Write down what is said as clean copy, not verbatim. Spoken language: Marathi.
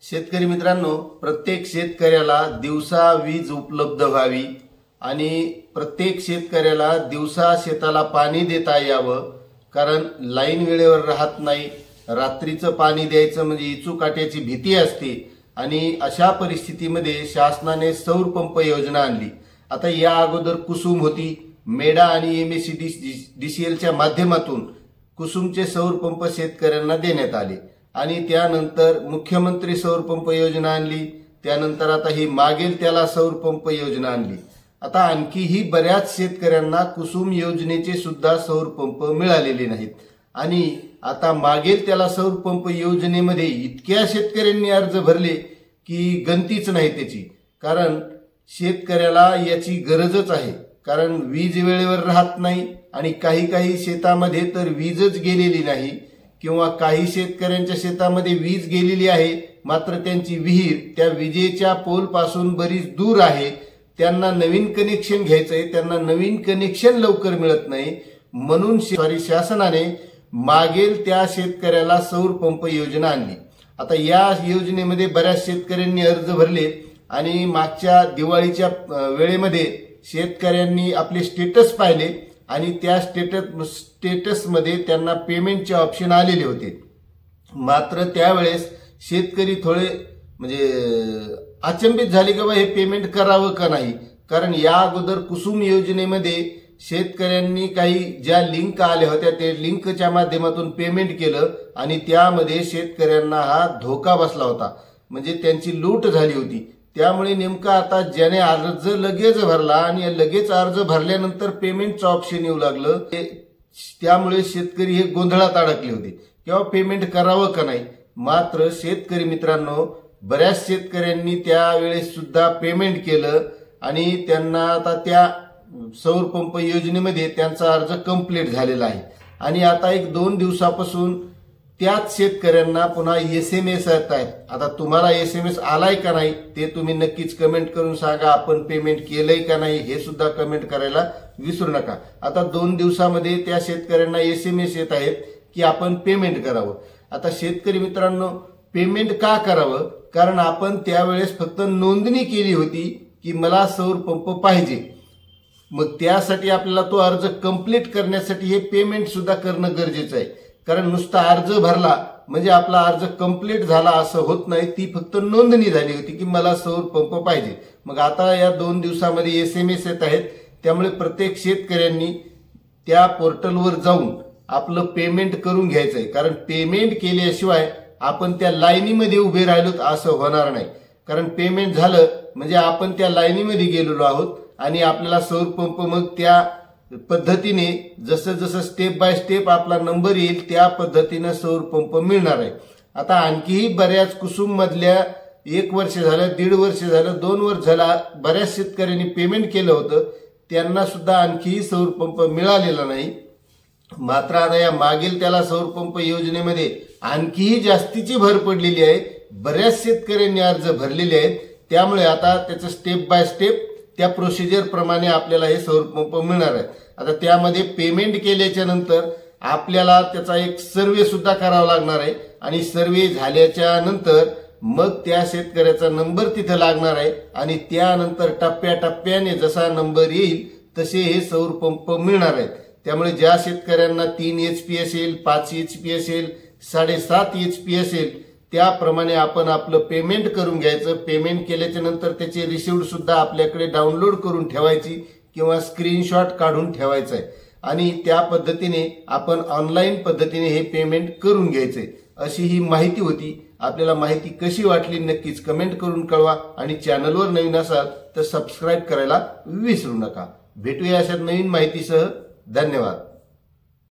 शेतकरी मित्रांनो, प्रत्येक शेतकऱ्याला दिवसा वीज उपलब्ध व्हावी आणि प्रत्येक शेतकऱ्याला दिवसा शेताला पाणी देता यावं, कारण लाईन वेळेवर राहत नाही. रात्रीचं पाणी द्यायचं म्हणजे इचूकाट्याची भीती असते आणि अशा परिस्थितीमध्ये शासनाने सौर पंप योजना आणली. आता या अगोदर कुसुम होती. मेडा आणि MSEDCLच्या माध्यमातून कुसुमचे सौर पंप शेतकऱ्यांना देण्यात आले आणि त्यानंतर मुख्यमंत्री सौर पंप योजना आणली. त्यानंतर आता ही मागेल त्याला सौर पंप योजना आणली. आता आणखीही बऱ्याच शेतकऱ्यांना कुसुम योजनेचे सुद्धा सौर पंप मिळालेले नाहीत आणि आता मागेल त्याला सौर पंप योजनेमध्ये इतक्या शेतकऱ्यांनी अर्ज भरले की गणतीच नाही त्याची. कारण शेतकऱ्याला याची गरजच आहे, कारण वीज वेळेवर राहत नाही आणि काही शेतामध्ये तर वीजच गेलेली नाही किंवा काही शेतकऱ्यांच्या शेतामध्ये वीज गेलेली आहे मात्र त्यांची विहीर त्या विजेच्या पोल पासून बरीच दूर आहे. त्यांना नवीन कनेक्शन घ्यायचंय, त्यांना नवीन कनेक्शन लवकर मिळत नाही. म्हणून शासनाने मागेल त्या शेतकऱ्याला सौर पंप योजना आणली. आता या योजनेमध्ये बऱ्याच शेतकऱ्यांनी अर्ज भरले आणि मागच्या दिवाळीच्या वेळेमध्ये शेतकऱ्यांनी आपले स्टेटस पाहिले आणि त्या स्टेटसमध्ये त्यांना पेमेंटचे ऑप्शन आलेले होते. मात्र त्यावेळेस शेतकरी थोडे अचंबित झाले की हे पेमेंट करावं का नाही. कारण या अगोदर कुसुम योजनेमध्ये शेतकऱ्यांनी काही ज्या लिंक आल्या होत्या त्या लिंकच्या माध्यमातून पेमेंट केलं आणि त्यामध्ये शेतकऱ्यांना हा धोका बसला होता, म्हणजे त्यांची लूट झाली होती. त्यामुळे नेमका आता ज्याने अर्ज लगेच भरला आणि लगेच अर्ज भरल्यानंतर पेमेंटचं ऑप्शन येऊ लागलं, त्यामुळे शेतकरी हे गोंधळात अडकले होते किंवा पेमेंट करावं का नाही. मात्र शेतकरी मित्रांनो, बऱ्याच शेतकऱ्यांनी त्यावेळेस सुद्धा पेमेंट केलं आणि त्यांना आता त्या सौर पंप योजनेमध्ये त्यांचा अर्ज कंप्लीट झालेला आहे. आणि आता 1-2 दिवसापासून त्याच शेतकऱ्यांना पुन्हा SMS येत आहेत. आता तुम्हाला SMS आलाय का नाही ते तुम्ही नक्कीच कमेंट करून सांगा. आपण पेमेंट केलंय का नाही हे सुद्धा कमेंट करायला विसरू नका. आता 2 दिवसामध्ये त्या शेतकऱ्यांना SMS येत आहेत की आपण पेमेंट करावं. आता शेतकरी मित्रांनो, पेमेंट का करावं? कारण आपण त्यावेळेस फक्त नोंदणी केली होती की मला सौर पंप पाहिजे. मग त्यासाठी आपल्याला तो अर्ज कंप्लीट करण्यासाठी हे पेमेंट सुद्धा करणं गरजेचं आहे. कारण नुसता अर्ज भरला म्हणजे आपला अर्ज कंप्लीट झाला असं होत नाही. ती फक्त नोंदणी झाली होती की मला सौर पंप पाहिजे. मग आता या 2 दिवसामध्ये SMS येत आहेत. त्यामुळे प्रत्येक शेतकऱ्यांनी त्या पोर्टलवर जाऊन आपलं पेमेंट करून घ्यायचंय. कारण पेमेंट केल्याशिवाय आपण त्या लाईनीमध्ये उभे राहिलोत असं होणार नाही. कारण पेमेंट झालं म्हणजे आपण त्या लाईनीमध्ये गेलेलो आहोत आणि आपल्याला सौर पंप मग त्या पद्धतीने जसं स्टेप बाय स्टेप आपला नंबर येईल त्या पद्धतीने सौर पंप मिळणार आहे. आता आणखीही बऱ्याच कुसुम मधल्या 1 वर्ष झालं, 1.5 वर्ष झालं, 2 वर्ष झाला बऱ्याच शेतकऱ्यांनी पेमेंट केलं होतं, त्यांना सुद्धा आणखीही सौर पंप मिळालेला नाही. मात्र आता या मागेल त्याला सौर पंप योजनेमध्ये आणखीही जास्तीची भर पडलेली आहे. बऱ्याच शेतकऱ्यांनी अर्ज भरलेले आहेत. त्यामुळे आता त्याचं स्टेप बाय स्टेप त्या प्रोसिजर प्रमाणे आपल्याला हे सौर पंप मिळणार आहे. आता त्यामध्ये पेमेंट केल्याच्या नंतर आपल्याला त्याचा एक सर्वे सुद्धा करावा लागणार आहे आणि सर्वे झाल्याच्या नंतर मग त्या शेतकऱ्याचा नंबर तिथे लागणार आहे आणि त्यानंतर टप्प्याटप्प्याने जसा नंबर येईल तसे हे सौर पंप मिळणार आहेत. त्यामुळे ज्या शेतकऱ्यांना 3 HP असेल, 5 HP असेल, 7.5 HP असेल, त्याप्रमाणे आपण आपलं पेमेंट करून घ्यायचं. पेमेंट केल्याच्या नंतर त्याची रिसिप्ट सुद्धा आपल्याकडे डाउनलोड करून ठेवायची किंवा स्क्रीनशॉट काढून ठेवायचा आहे आणि त्या पद्धतीने आपण ऑनलाईन पद्धतीने हे पेमेंट करून घ्यायचंय. अशी ही माहिती होती. आपल्याला माहिती कशी वाटली नक्कीच कमेंट करून कळवा आणि चॅनलवर नवीन असाल तर सबस्क्राईब करायला विसरू नका. भेटूया अशा नवीन माहितीसह. धन्यवाद.